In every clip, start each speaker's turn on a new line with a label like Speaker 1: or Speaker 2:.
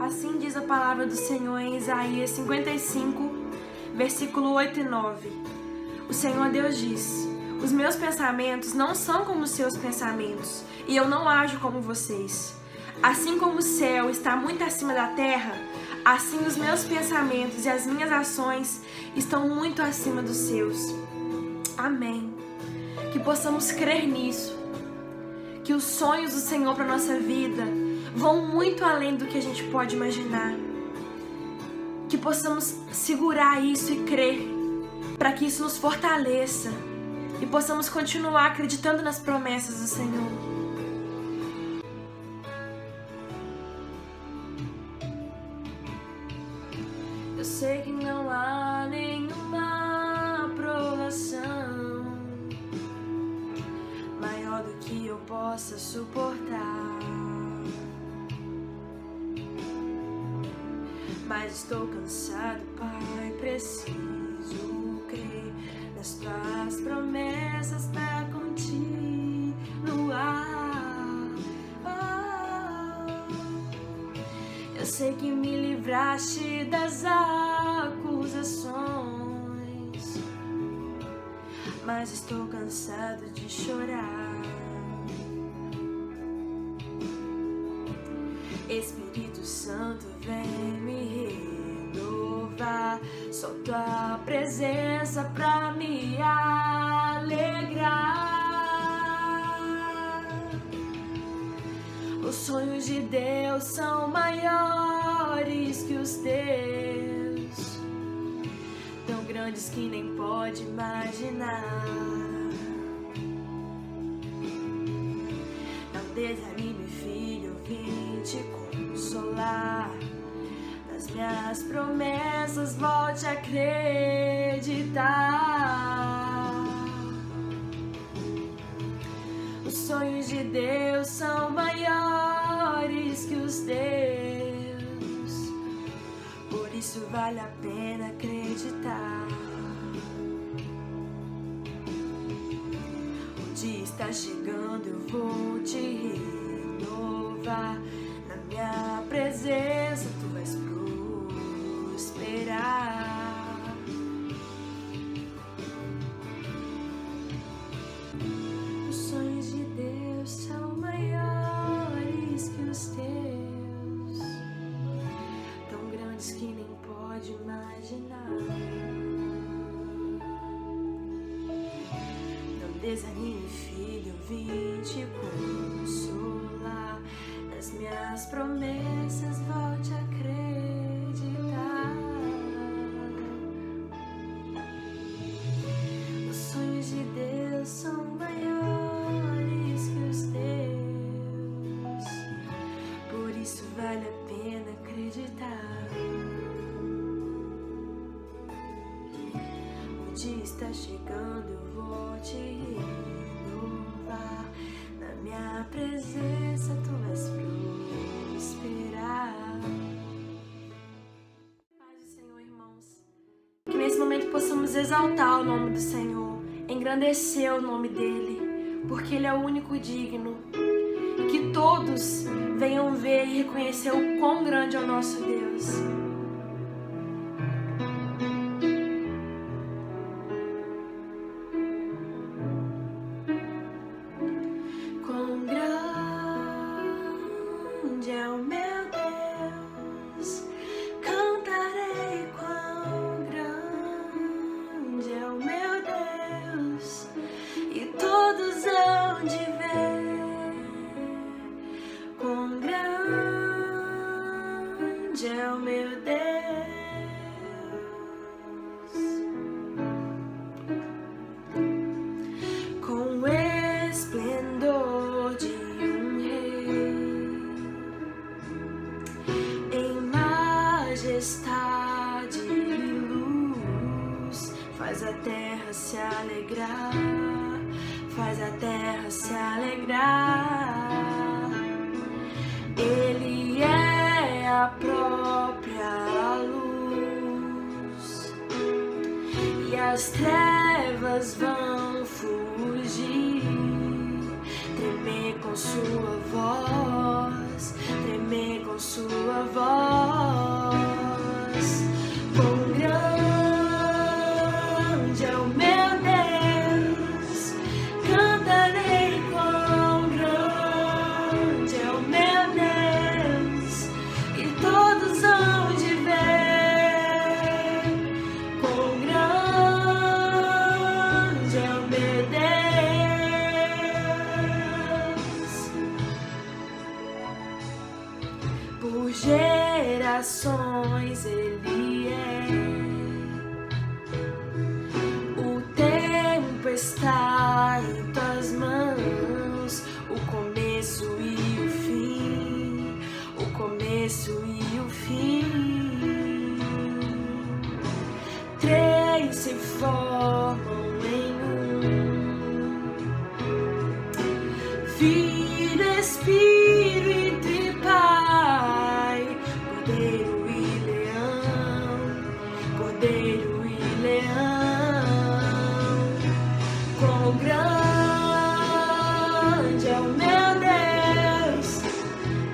Speaker 1: Assim diz a palavra do Senhor em Isaías 55, versículo 8 e 9. O Senhor Deus diz: os meus pensamentos não são como os seus pensamentos, e eu não ajo como vocês. Assim como o céu está muito acima da terra, assim os meus pensamentos e as minhas ações estão muito acima dos seus. Amém. Que possamos crer nisso. Que os sonhos do Senhor para nossa vida vão muito além do que a gente pode imaginar. Que possamos segurar isso e crer, para que isso nos fortaleça e possamos continuar acreditando nas promessas do Senhor. Eu sei que não há nenhuma provação maior do que eu possa suportar, mas estou cansado, Pai, preciso crer nas tuas promessas pra continuar. Eu sei que me livraste das acusações, mas estou cansado de chorar. Espírito Santo, vem me renovar, só tua presença pra me alegrar. Os sonhos de Deus são maiores que os teus, tão grandes que nem pode imaginar. Não desanime, filho, vim te consolar. Nas minhas promessas, volte a acreditar. Os sonhos de Deus são maiores que os teus, por isso vale a pena acreditar. O dia está chegando, eu vou te renovar. Na minha presença tu vais prosperar. Os sonhos de Deus são maiores que os teus, tão grandes que nem pode imaginar. Não desanime, filho, eu vim te consolar. Nas minhas promessas, volte a acreditar. Os sonhos de Deus são maiores que os teus, por isso vale a pena acreditar. O dia está chegando, eu vou te renovar. Na minha presença tu vais prosperar. Paz do Senhor, irmãos. Que nesse momento possamos exaltar o nome do Senhor, engrandecer o nome dele, porque ele é o único digno. E que todos venham ver e reconhecer o quão grande é o nosso Deus. Quão grande é o meu Deus, cantarei quão grande é o meu Deus, e todos hão de ver quão grande é o meu Deus. Com o esplendor de um rei, em majestade e luz, faz a terra se alegrar, faz a terra se alegrar. Ele é a própria luz, e as trevas vão fugir, tremer com sua voz, tremer com com sua voz. Quão grande é o meu Deus, cantarei quão grande é o meu Deus, e todos hão de ver quão grande é o meu Deus. Por gerações Ele é. O tempo está em tuas mãos, o começo e o fim, o começo e o fim. Três se formam em um: Filho, Espírito e Pai, Cordeiro e Leão, Cordeiro e Leão. Quão grande é o meu Deus,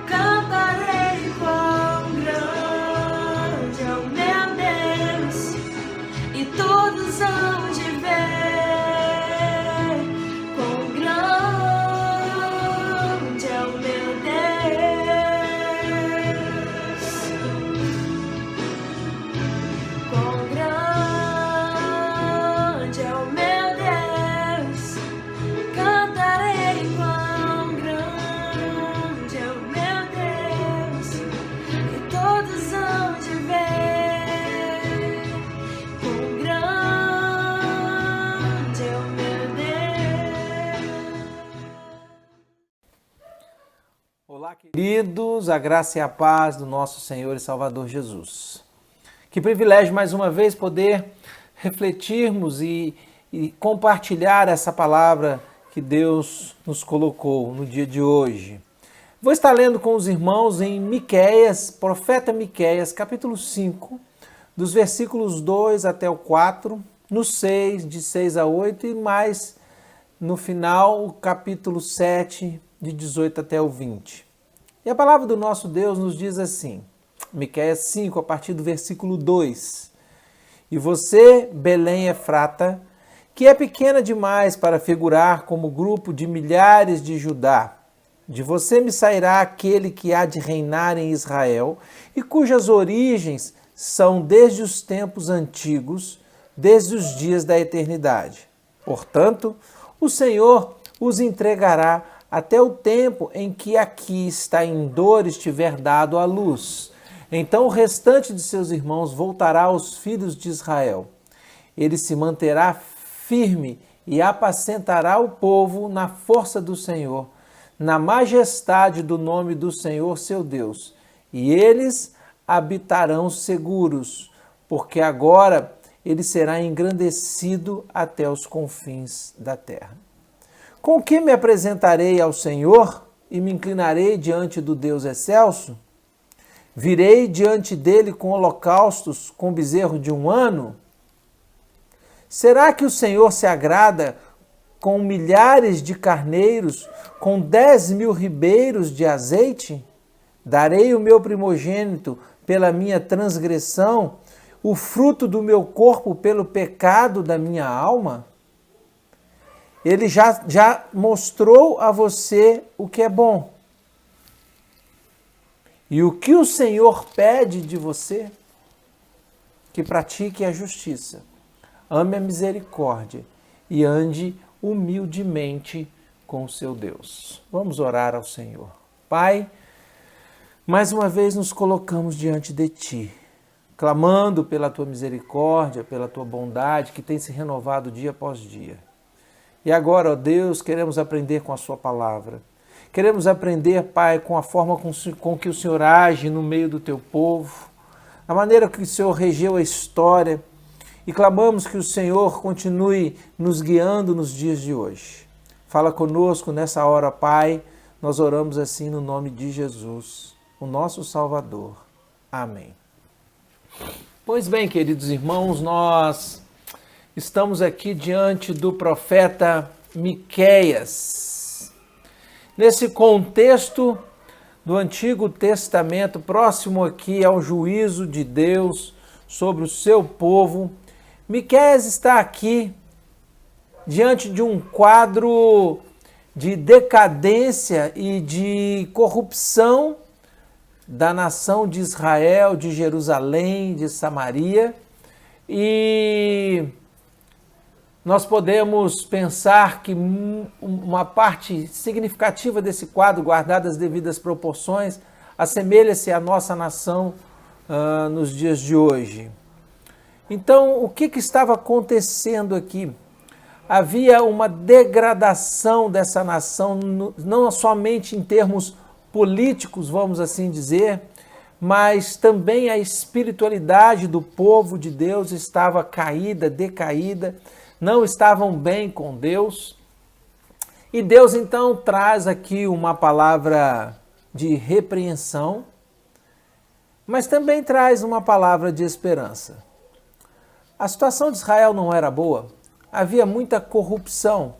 Speaker 1: cantarei quão grande é o meu Deus, e todos hão de ver quão grande é o meu Deus. Quão grande é o meu Deus, cantarei quão grande é o meu Deus, e todos hão de ver quão grande é o meu Deus.
Speaker 2: Olá, queridos, a graça e a paz do nosso Senhor e Salvador Jesus. Que privilégio mais uma vez poder refletirmos e compartilhar essa palavra que Deus nos colocou no dia de hoje. Vou estar lendo com os irmãos em Miqueias, profeta Miqueias, capítulo 5, dos versículos 2 até o 4, no 6, de 6 a 8 e mais no final o capítulo 7, de 18 até o 20. E a palavra do nosso Deus nos diz assim, Miqueias 5, a partir do versículo 2: E você, Belém Efrata, que é pequena demais para figurar como grupo de milhares de Judá, de você me sairá aquele que há de reinar em Israel e cujas origens são desde os tempos antigos, desde os dias da eternidade. Portanto, o Senhor os entregará até o tempo em que aqui está em dor estiver dado à luz. Então o restante de seus irmãos voltará aos filhos de Israel. Ele se manterá firme e apacentará o povo na força do Senhor, na majestade do nome do Senhor seu Deus. E eles habitarão seguros, porque agora ele será engrandecido até os confins da terra. Com que me apresentarei ao Senhor e me inclinarei diante do Deus excelso? Virei diante dele com holocaustos, com bezerro de um ano? Será que o Senhor se agrada com milhares de carneiros, com 10.000 ribeiros de azeite? Darei o meu primogênito pela minha transgressão, o fruto do meu corpo pelo pecado da minha alma? Ele já mostrou a você o que é bom. E o que o Senhor pede de você? Que pratique a justiça, ame a misericórdia e ande humildemente com o seu Deus. Vamos orar ao Senhor. Pai, mais uma vez nos colocamos diante de Ti, clamando pela Tua misericórdia, pela Tua bondade que tem se renovado dia após dia. E agora, ó Deus, queremos aprender com a Sua palavra. Queremos aprender, Pai, com a forma com que o Senhor age no meio do Teu povo, a maneira que o Senhor regeu a história, e clamamos que o Senhor continue nos guiando nos dias de hoje. Fala conosco nessa hora, Pai, nós oramos assim no nome de Jesus, o nosso Salvador. Amém. Pois bem, queridos irmãos, nós estamos aqui diante do profeta Miqueias. Nesse contexto do Antigo Testamento, próximo aqui ao juízo de Deus sobre o seu povo. Miqueias está aqui diante de um quadro de decadência e de corrupção da nação de Israel, de Jerusalém, de Samaria, e nós podemos pensar que uma parte significativa desse quadro, guardadas as devidas proporções, assemelha-se à nossa nação nos dias de hoje. Então, o que estava acontecendo aqui? Havia uma degradação dessa nação, não somente em termos políticos, vamos assim dizer, mas também a espiritualidade do povo de Deus estava caída, decaída, não estavam bem com Deus. E Deus então traz aqui uma palavra de repreensão, mas também traz uma palavra de esperança. A situação de Israel não era boa, havia muita corrupção.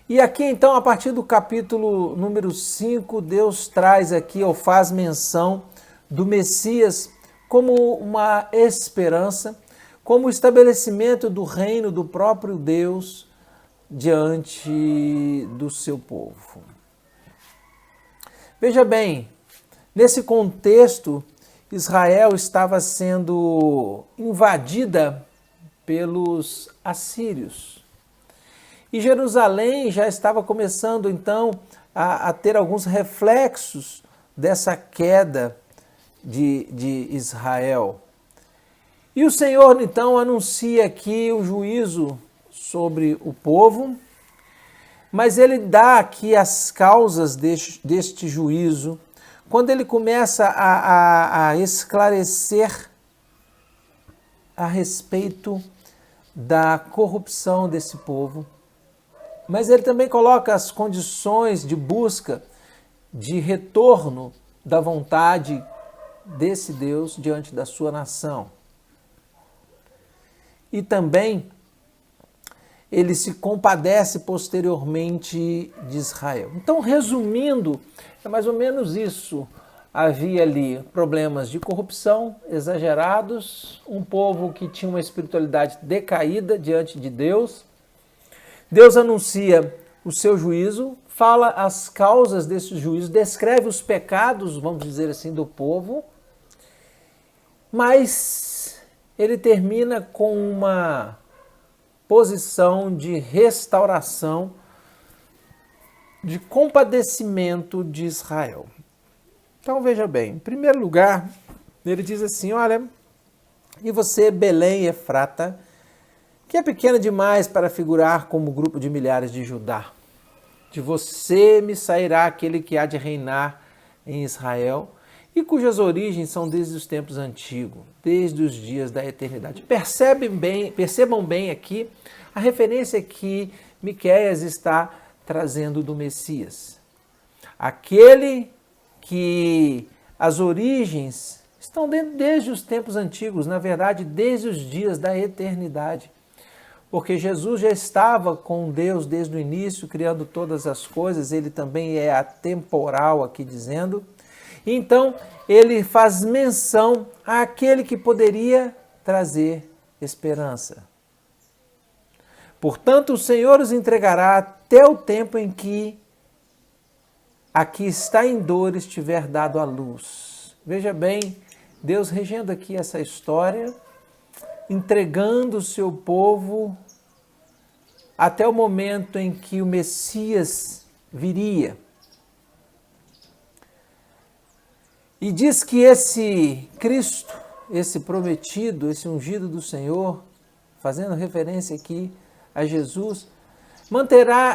Speaker 2: E aqui então, a partir do capítulo número 5, Deus traz aqui, ou faz menção do Messias como uma esperança, como o estabelecimento do reino do próprio Deus diante do seu povo. Veja bem, nesse contexto, Israel estava sendo invadida pelos assírios. E Jerusalém já estava começando, então, a ter alguns reflexos dessa queda de Israel. E o Senhor, então, anuncia aqui o juízo sobre o povo, mas ele dá aqui as causas deste juízo, quando ele começa a esclarecer a respeito da corrupção desse povo. Mas ele também coloca as condições de busca, de retorno da vontade desse Deus diante da sua nação. E também ele se compadece posteriormente de Israel. Então, resumindo, é mais ou menos isso. Havia ali problemas de corrupção exagerados, um povo que tinha uma espiritualidade decaída diante de Deus. Deus anuncia o seu juízo, fala as causas desse juízo, descreve os pecados, vamos dizer assim, do povo, mas ele termina com uma posição de restauração, de compadecimento de Israel. Então veja bem, em primeiro lugar, ele diz assim, olha, e você, Belém, Efrata, que é pequena demais para figurar como grupo de milhares de Judá. De você me sairá aquele que há de reinar em Israel e cujas origens são desde os tempos antigos, desde os dias da eternidade. Percebam bem aqui a referência que Miqueias está trazendo do Messias. Aquele que as origens estão desde os tempos antigos, na verdade, desde os dias da eternidade. Porque Jesus já estava com Deus desde o início, criando todas as coisas, ele também é atemporal aqui dizendo. Então, ele faz menção àquele que poderia trazer esperança. Portanto, o Senhor os entregará até o tempo em que a que está em dores tiver dado a luz. Veja bem, Deus regendo aqui essa história, entregando o seu povo até o momento em que o Messias viria. E diz que esse Cristo, esse prometido, esse ungido do Senhor, fazendo referência aqui a Jesus,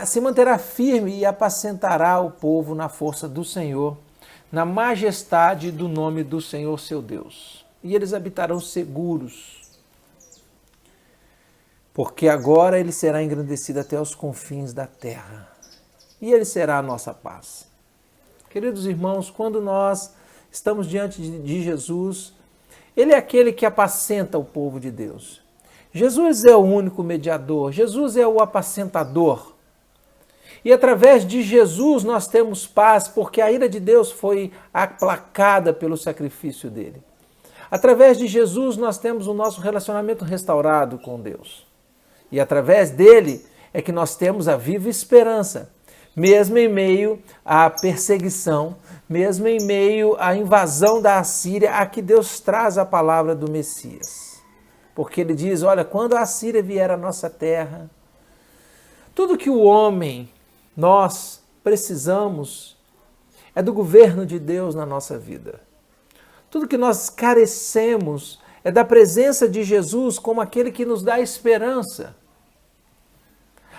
Speaker 2: se manterá firme e apacentará o povo na força do Senhor, na majestade do nome do Senhor seu Deus. E eles habitarão seguros, porque agora ele será engrandecido até os confins da terra. E ele será a nossa paz. Queridos irmãos, quando nós estamos diante de Jesus, ele é aquele que apacenta o povo de Deus. Jesus é o único mediador, Jesus é o apacentador. E através de Jesus nós temos paz, porque a ira de Deus foi aplacada pelo sacrifício dele. Através de Jesus nós temos o nosso relacionamento restaurado com Deus. E através dele é que nós temos a viva esperança, mesmo em meio à perseguição, mesmo em meio à invasão da Assíria, a que Deus traz a palavra do Messias. Porque ele diz, olha, quando a Assíria vier à nossa terra, tudo que o homem, nós precisamos é do governo de Deus na nossa vida. Tudo que nós carecemos é da presença de Jesus como aquele que nos dá esperança.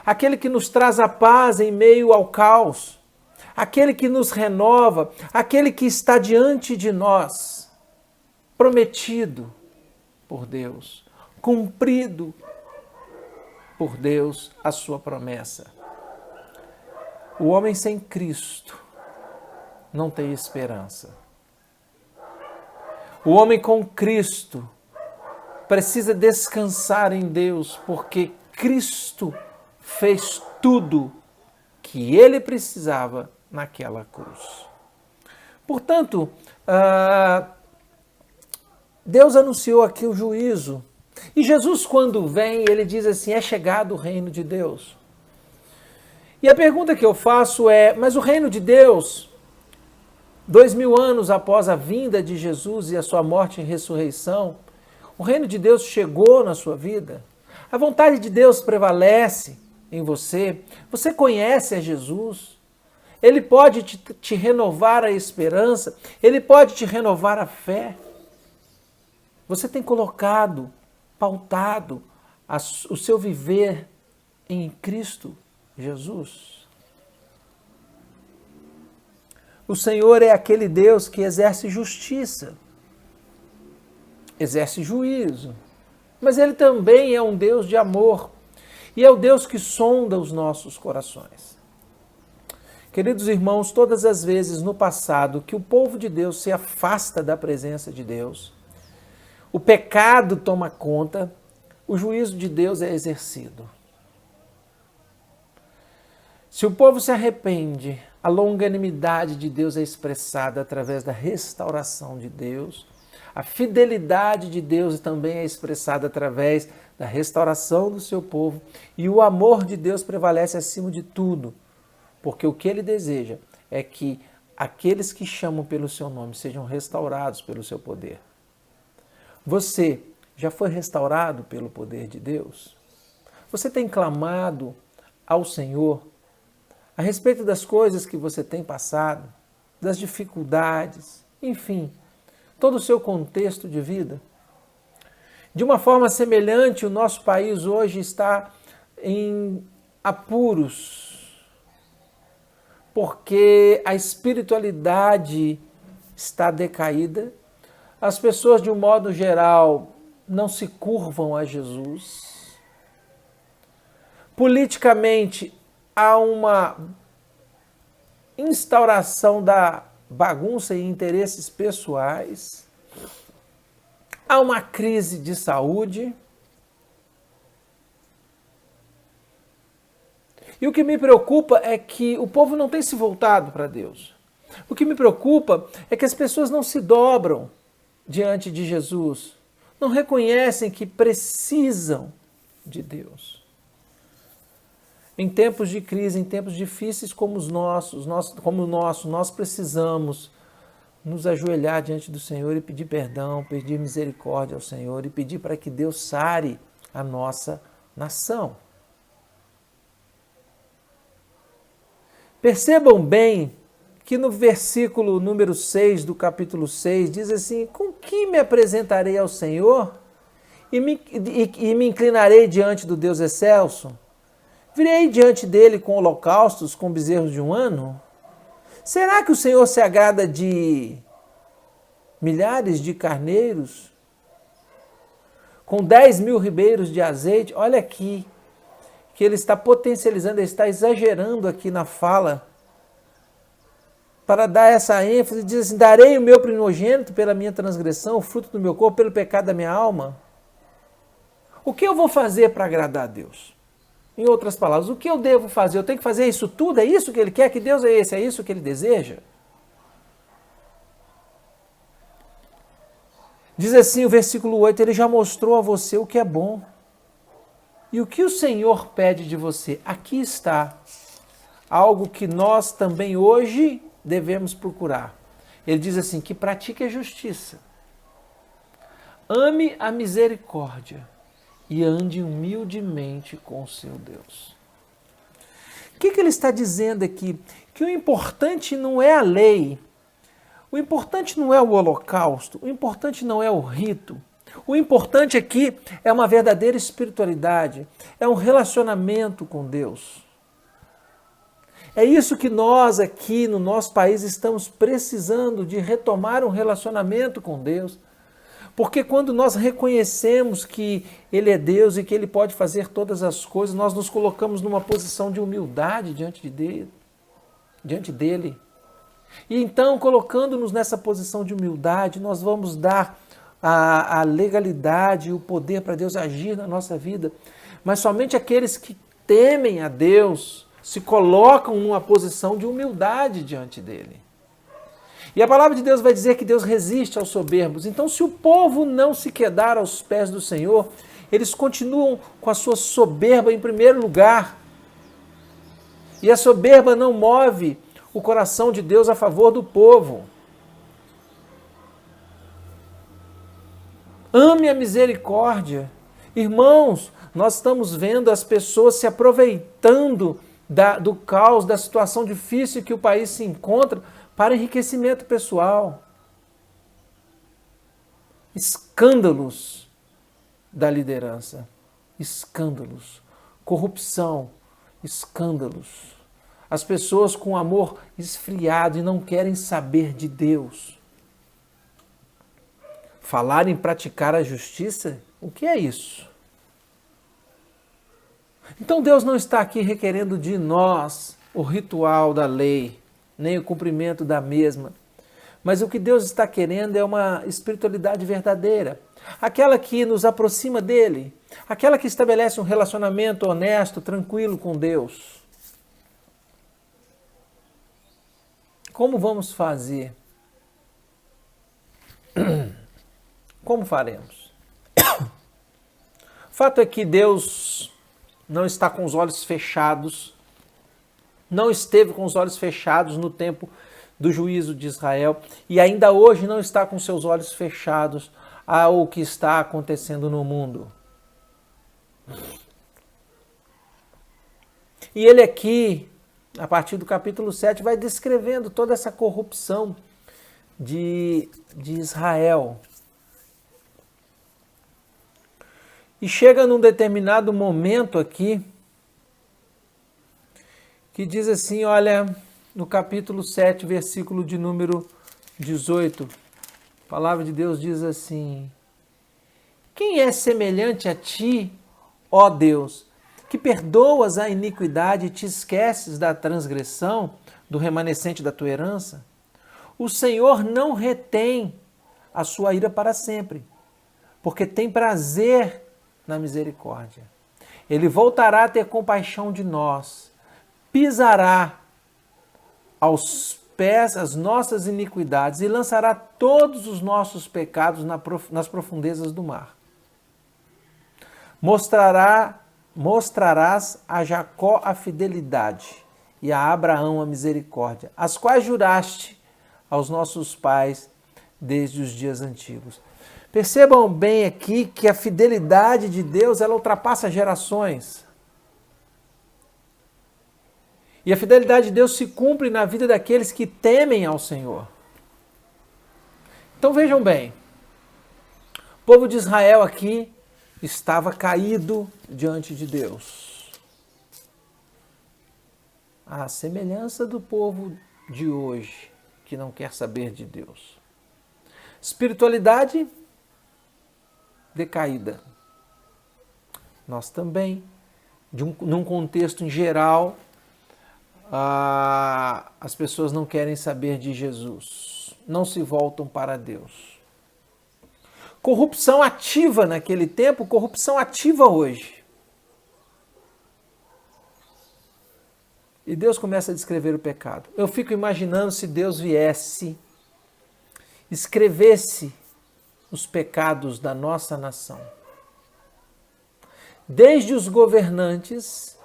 Speaker 2: Aquele que nos traz a paz em meio ao caos. Aquele que nos renova, aquele que está diante de nós, prometido por Deus, cumprido por Deus a sua promessa. O homem sem Cristo não tem esperança. O homem com Cristo precisa descansar em Deus, porque Cristo fez tudo que ele precisava naquela cruz. Portanto, Deus anunciou aqui o juízo. E Jesus, quando vem, ele diz assim, é chegado o reino de Deus. E a pergunta que eu faço é, mas o reino de Deus, 2000 anos após a vinda de Jesus e a sua morte e ressurreição, o reino de Deus chegou na sua vida? A vontade de Deus prevalece em você? Você conhece a Jesus? Ele pode te renovar a esperança? Ele pode te renovar a fé? Você tem colocado, pautado o seu viver em Cristo Jesus? O Senhor é aquele Deus que exerce justiça, exerce juízo, mas Ele também é um Deus de amor e é o Deus que sonda os nossos corações. Queridos irmãos, todas as vezes no passado que o povo de Deus se afasta da presença de Deus, o pecado toma conta, o juízo de Deus é exercido. Se o povo se arrepende, a longanimidade de Deus é expressada através da restauração de Deus. A fidelidade de Deus também é expressada através da restauração do seu povo. E o amor de Deus prevalece acima de tudo, porque o que Ele deseja é que aqueles que chamam pelo seu nome sejam restaurados pelo seu poder. Você já foi restaurado pelo poder de Deus? Você tem clamado ao Senhor a respeito das coisas que você tem passado, das dificuldades, enfim, todo o seu contexto de vida? De uma forma semelhante, o nosso país hoje está em apuros, porque a espiritualidade está decaída, as pessoas, de um modo geral, não se curvam a Jesus. Politicamente, há uma instauração da bagunça e interesses pessoais. Há uma crise de saúde. E o que me preocupa é que o povo não tem se voltado para Deus. O que me preocupa é que as pessoas não se dobram diante de Jesus, não reconhecem que precisam de Deus. Em tempos de crise, em tempos difíceis como os nossos, nós precisamos nos ajoelhar diante do Senhor e pedir perdão, pedir misericórdia ao Senhor e pedir para que Deus sare a nossa nação. Percebam bem que no versículo número 6 do capítulo 6 diz assim, com que me apresentarei ao Senhor e me inclinarei diante do Deus excelso? Virei diante dele com holocaustos, com bezerros de um ano? Será que o Senhor se agrada de milhares de carneiros? Com 10.000 ribeiros de azeite? Olha aqui, que ele está potencializando, ele está exagerando aqui na fala, para dar essa ênfase, diz assim, darei o meu primogênito pela minha transgressão, o fruto do meu corpo pelo pecado da minha alma. O que eu vou fazer para agradar a Deus? Em outras palavras, o que eu devo fazer? Eu tenho que fazer isso tudo? É isso que ele quer? Que Deus é esse? É isso que ele deseja? Diz assim o versículo 8, ele já mostrou a você o que é bom. E o que o Senhor pede de você? Aqui está algo que nós também hoje devemos procurar. Ele diz assim, que pratique a justiça, ame a misericórdia e ande humildemente com o seu Deus. O que ele está dizendo aqui? Que o importante não é a lei, o importante não é o holocausto, o importante não é o rito. O importante aqui é uma verdadeira espiritualidade, é um relacionamento com Deus. É isso que nós aqui no nosso país estamos precisando de retomar um relacionamento com Deus. Porque quando nós reconhecemos que Ele é Deus e que Ele pode fazer todas as coisas, nós nos colocamos numa posição de humildade diante dEle. E então, colocando-nos nessa posição de humildade, nós vamos dar a legalidade e o poder para Deus agir na nossa vida. Mas somente aqueles que temem a Deus se colocam numa posição de humildade diante dEle. E a palavra de Deus vai dizer que Deus resiste aos soberbos. Então, se o povo não se quedar aos pés do Senhor, eles continuam com a sua soberba em primeiro lugar. E a soberba não move o coração de Deus a favor do povo. Ame a misericórdia. Irmãos, nós estamos vendo as pessoas se aproveitando do caos, da situação difícil que o país se encontra para enriquecimento pessoal. Escândalos da liderança. Escândalos. Corrupção. Escândalos. As pessoas com amor esfriado e não querem saber de Deus. Falar em praticar a justiça? O que é isso? Então Deus não está aqui requerendo de nós o ritual da lei, nem o cumprimento da mesma. Mas o que Deus está querendo é uma espiritualidade verdadeira. Aquela que nos aproxima dEle. Aquela que estabelece um relacionamento honesto, tranquilo com Deus. Como vamos fazer? Como faremos? O fato é que Deus não está com os olhos fechados, não esteve com os olhos fechados no tempo do juízo de Israel e ainda hoje não está com seus olhos fechados ao que está acontecendo no mundo. E ele aqui, a partir do capítulo 7, vai descrevendo toda essa corrupção de Israel. E chega num determinado momento aqui, que diz assim, olha, no capítulo 7, versículo de número 18, a palavra de Deus diz assim, quem é semelhante a ti, ó Deus, que perdoas a iniquidade e te esqueces da transgressão do remanescente da tua herança? O Senhor não retém a sua ira para sempre, porque tem prazer na misericórdia. Ele voltará a ter compaixão de nós, pisará aos pés as nossas iniquidades e lançará todos os nossos pecados nas profundezas do mar. Mostrarás a Jacó a fidelidade e a Abraão a misericórdia, as quais juraste aos nossos pais desde os dias antigos. Percebam bem aqui que a fidelidade de Deus, ela ultrapassa gerações. E a fidelidade de Deus se cumpre na vida daqueles que temem ao Senhor. Então vejam bem, o povo de Israel aqui estava caído diante de Deus. A semelhança do povo de hoje, que não quer saber de Deus. Espiritualidade decaída. Nós também, num contexto em geral, as pessoas não querem saber de Jesus, não se voltam para Deus. Corrupção ativa naquele tempo, corrupção ativa hoje. E Deus começa a descrever o pecado. Eu fico imaginando se Deus viesse, escrevesse os pecados da nossa nação. Desde os governantes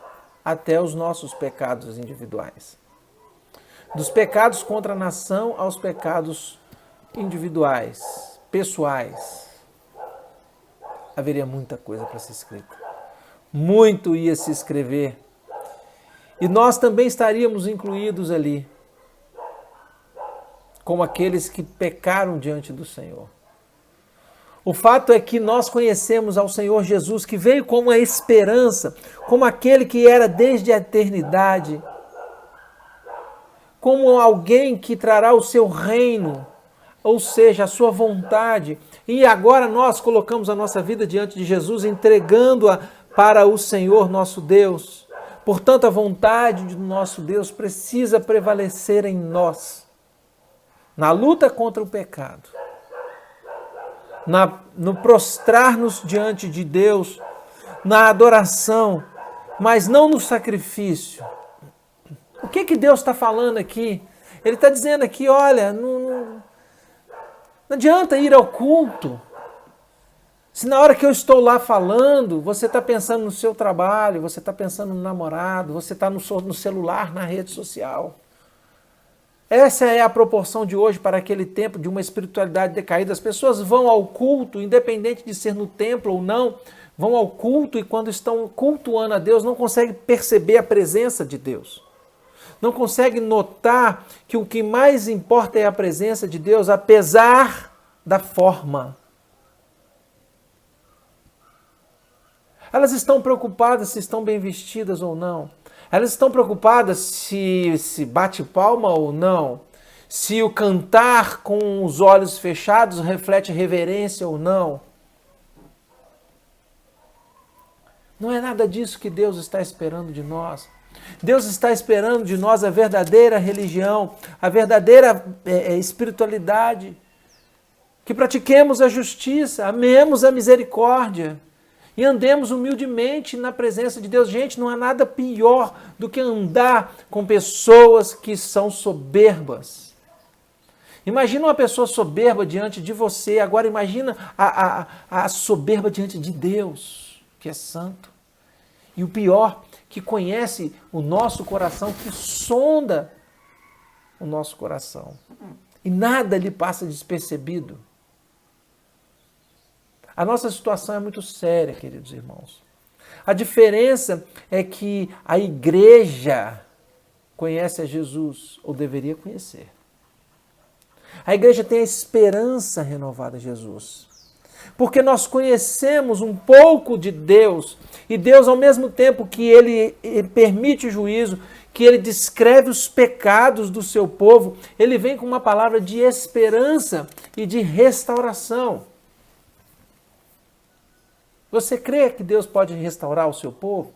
Speaker 2: até os nossos pecados individuais. Dos pecados contra a nação aos pecados individuais, pessoais. Haveria muita coisa para ser escrita. Muito ia se escrever. E nós também estaríamos incluídos ali, como aqueles que pecaram diante do Senhor. O fato é que nós conhecemos ao Senhor Jesus, que veio como a esperança, como aquele que era desde a eternidade, como alguém que trará o seu reino, ou seja, a sua vontade. E agora nós colocamos a nossa vida diante de Jesus, entregando-a para o Senhor nosso Deus. Portanto, a vontade do nosso Deus precisa prevalecer em nós, na luta contra o pecado, no prostrar-nos diante de Deus, na adoração, mas não no sacrifício. O que Deus está falando aqui? Ele está dizendo aqui, olha, não adianta ir ao culto. Se na hora que eu estou lá falando, você está pensando no seu trabalho, você está pensando no namorado, você está no celular, na rede social. Essa é a proporção de hoje para aquele tempo de uma espiritualidade decaída. As pessoas vão ao culto, independente de ser no templo ou não, vão ao culto e quando estão cultuando a Deus, não conseguem perceber a presença de Deus. Não conseguem notar que o que mais importa é a presença de Deus, apesar da forma. Elas estão preocupadas se estão bem vestidas ou não. Elas estão preocupadas se bate palma ou não. Se o cantar com os olhos fechados reflete reverência ou não. Não é nada disso que Deus está esperando de nós. Deus está esperando de nós a verdadeira religião, a verdadeira espiritualidade. Que pratiquemos a justiça, amemos a misericórdia. E andemos humildemente na presença de Deus. Gente, não há nada pior do que andar com pessoas que são soberbas. Imagina uma pessoa soberba diante de você. Agora imagina a soberba diante de Deus, que é santo. E o pior, que conhece o nosso coração, que sonda o nosso coração. E nada lhe passa despercebido. A nossa situação é muito séria, queridos irmãos. A diferença é que a igreja conhece a Jesus, ou deveria conhecer. A igreja tem a esperança renovada em Jesus. Porque nós conhecemos um pouco de Deus, e Deus, ao mesmo tempo que Ele permite o juízo, que Ele descreve os pecados do seu povo, Ele vem com uma palavra de esperança e de restauração. Você crê que Deus pode restaurar o seu povo?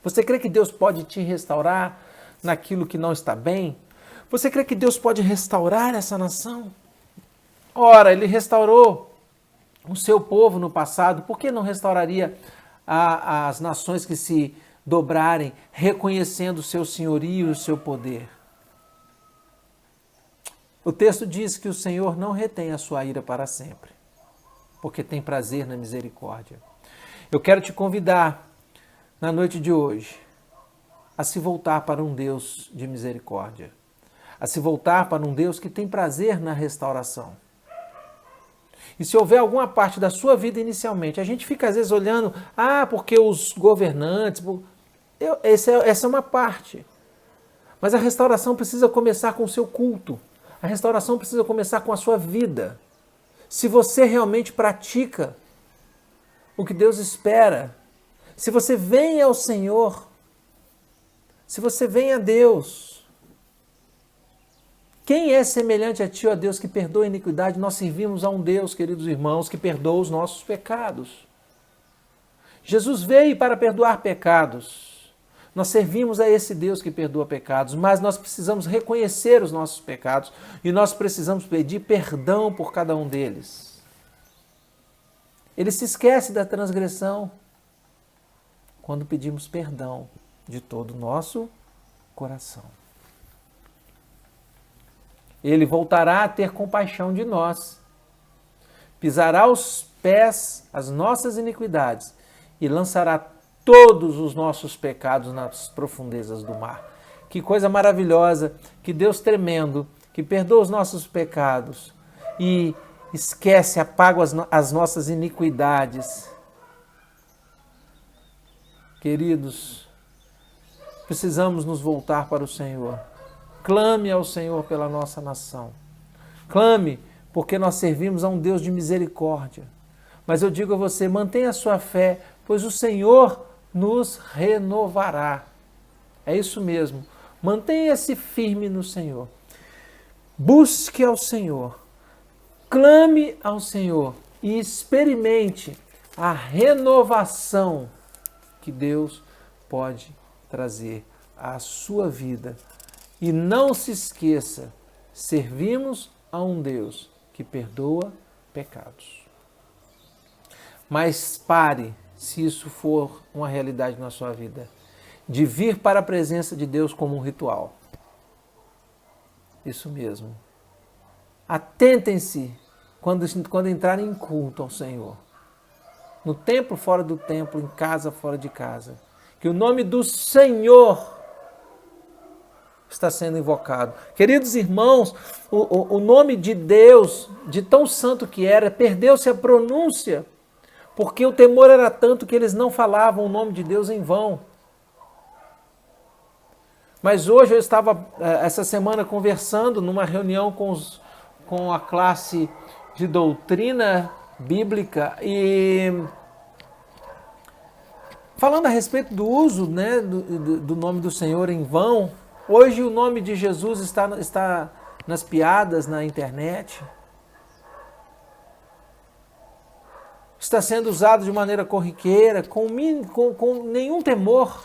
Speaker 2: Você crê que Deus pode te restaurar naquilo que não está bem? Você crê que Deus pode restaurar essa nação? Ora, Ele restaurou o seu povo no passado, por que não restauraria as nações que se dobrarem, reconhecendo o seu senhorio e o seu poder? O texto diz que o Senhor não retém a sua ira para sempre, porque tem prazer na misericórdia. Eu quero te convidar, na noite de hoje, a se voltar para um Deus de misericórdia, a se voltar para um Deus que tem prazer na restauração. E se houver alguma parte da sua vida inicialmente, a gente fica às vezes olhando, porque os governantes, essa é uma parte. Mas a restauração precisa começar com o seu culto. A restauração precisa começar com a sua vida. Se você realmente pratica o que Deus espera, se você vem ao Senhor, se você vem a Deus, quem é semelhante a ti, ó Deus, que perdoa a iniquidade? Nós servimos a um Deus, queridos irmãos, que perdoa os nossos pecados. Jesus veio para perdoar pecados. Nós servimos a esse Deus que perdoa pecados, mas nós precisamos reconhecer os nossos pecados e nós precisamos pedir perdão por cada um deles. Ele se esquece da transgressão quando pedimos perdão de todo o nosso coração. Ele voltará a ter compaixão de nós, pisará aos pés as nossas iniquidades e lançará todos os nossos pecados nas profundezas do mar. Que coisa maravilhosa, que Deus tremendo, que perdoa os nossos pecados e esquece, apaga as nossas iniquidades. Queridos, precisamos nos voltar para o Senhor. Clame ao Senhor pela nossa nação. Clame, porque nós servimos a um Deus de misericórdia. Mas eu digo a você, mantenha a sua fé, pois o Senhor nos renovará. É isso mesmo. Mantenha-se firme no Senhor. Busque ao Senhor. Clame ao Senhor e experimente a renovação que Deus pode trazer à sua vida. E não se esqueça, servimos a um Deus que perdoa pecados. Mas pare, se isso for uma realidade na sua vida, de vir para a presença de Deus como um ritual. Isso mesmo. Atentem-se quando entrarem em culto ao Senhor. No templo, fora do templo, em casa, fora de casa. Que o nome do Senhor está sendo invocado. Queridos irmãos, o nome de Deus, de tão santo que era, perdeu-se a pronúncia, porque o temor era tanto que eles não falavam o nome de Deus em vão. Mas hoje eu estava, essa semana, conversando numa reunião com a classe de doutrina bíblica e falando a respeito do uso, né, do nome do Senhor em vão. Hoje o nome de Jesus está nas piadas na internet. Está sendo usado de maneira corriqueira, com nenhum temor.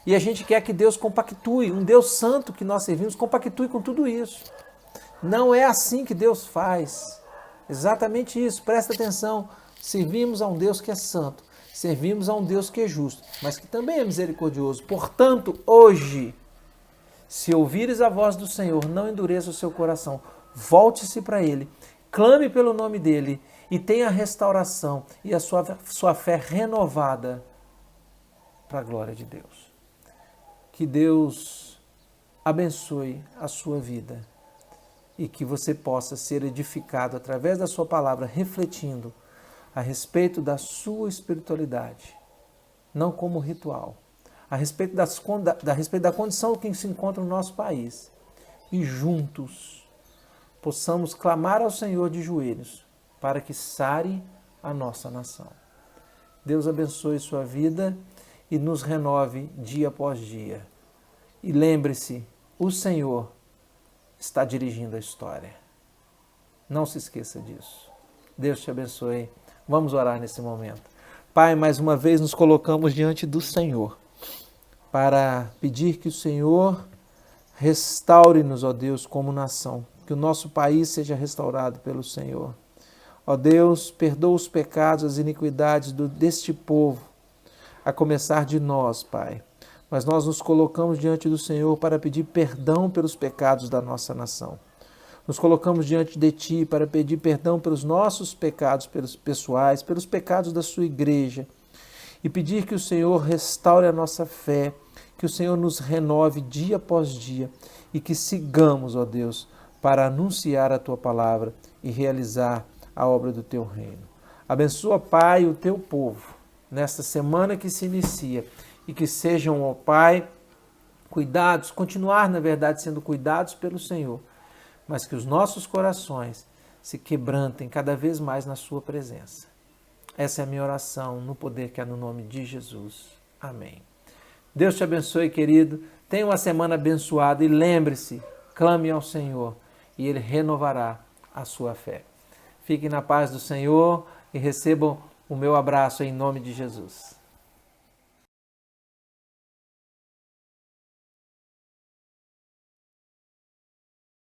Speaker 2: E a gente quer que Deus compactue, um Deus santo que nós servimos, compactue com tudo isso. Não é assim que Deus faz. Exatamente isso, presta atenção. Servimos a um Deus que é santo. Servimos a um Deus que é justo, mas que também é misericordioso. Portanto, hoje, se ouvires a voz do Senhor, não endureça o seu coração. Volte-se para Ele, clame pelo nome dEle e tenha a restauração e a sua fé renovada para a glória de Deus. Que Deus abençoe a sua vida e que você possa ser edificado através da sua palavra, refletindo a respeito da sua espiritualidade, não como ritual, a respeito da condição que se encontra no nosso país. E juntos possamos clamar ao Senhor de joelhos para que sare a nossa nação. Deus abençoe sua vida e nos renove dia após dia. E lembre-se, o Senhor está dirigindo a história. Não se esqueça disso. Deus te abençoe. Vamos orar nesse momento. Pai, mais uma vez nos colocamos diante do Senhor para pedir que o Senhor restaure-nos, ó Deus, como nação. Que o nosso país seja restaurado pelo Senhor. Ó Deus, perdoa os pecados, as iniquidades deste povo, a começar de nós, Pai. Mas nós nos colocamos diante do Senhor para pedir perdão pelos pecados da nossa nação. Nos colocamos diante de Ti para pedir perdão pelos nossos pecados pessoais, pelos pecados da sua igreja e pedir que o Senhor restaure a nossa fé, que o Senhor nos renove dia após dia e que sigamos, ó Deus, para anunciar a Tua palavra e realizar a obra do Teu reino. Abençoa, Pai, o Teu povo nesta semana que se inicia e que sejam, ó Pai, cuidados, continuar, na verdade, sendo cuidados pelo Senhor, mas que os nossos corações se quebrantem cada vez mais na sua presença. Essa é a minha oração no poder que há no nome de Jesus. Amém. Deus te abençoe, querido. Tenha uma semana abençoada e lembre-se, clame ao Senhor e Ele renovará a sua fé. Fiquem na paz do Senhor e recebam o meu abraço em nome de Jesus.